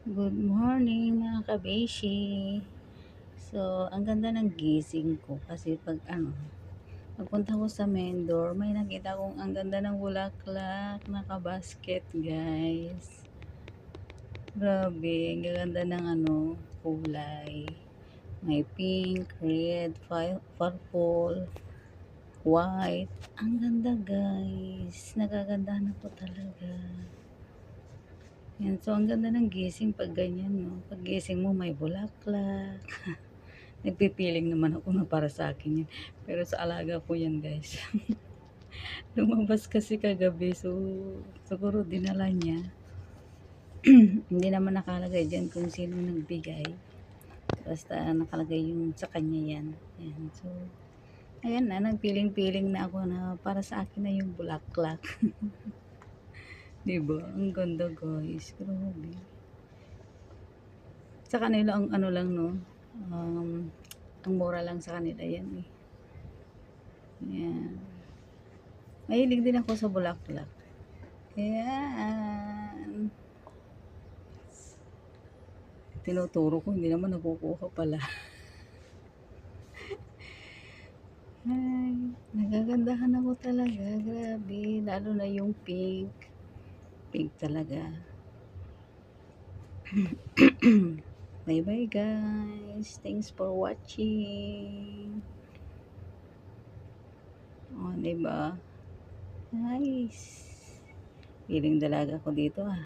Good morning mga kabeshi. So, ang ganda ng gising ko kasi pagpunta ko sa main door, may nakita kong ang ganda ng bulaklak, nakabasket guys. Grabe, ang ganda ng kulay. May pink, red, purple, white. Ang ganda guys. Nagagandahan ako talaga. Yan, so ang ganda ng gising pag ganyan, no? Pag gising mo may bulaklak. Nagpipiling naman ako na para sa akin yan. Pero sa alaga ko yan, guys. Lumabas kasi kagabi, so siguro dinala niya. Hindi naman nakalagay dyan kung sino nagbigay. Basta nakalagay yung sa kanya yan. Yan, so ayan na, nagpiling-piling na ako na para sa akin na yung bulaklak. Diba? Ang ganda guys. Grabe. Sa kanila ang ano lang, no? Ang mura lang sa kanila yan eh. Yan. Mahilig din ako sa bulaklak. Yan. Tinuturo ko, hindi naman nakukuha pala. Ay, nagagandahan ako talaga. Grabe. Lalo na yung pink. Pink talaga. Bye-bye guys. Thanks for watching. Oh, diba? Nice. Feeling dalaga ko dito ah.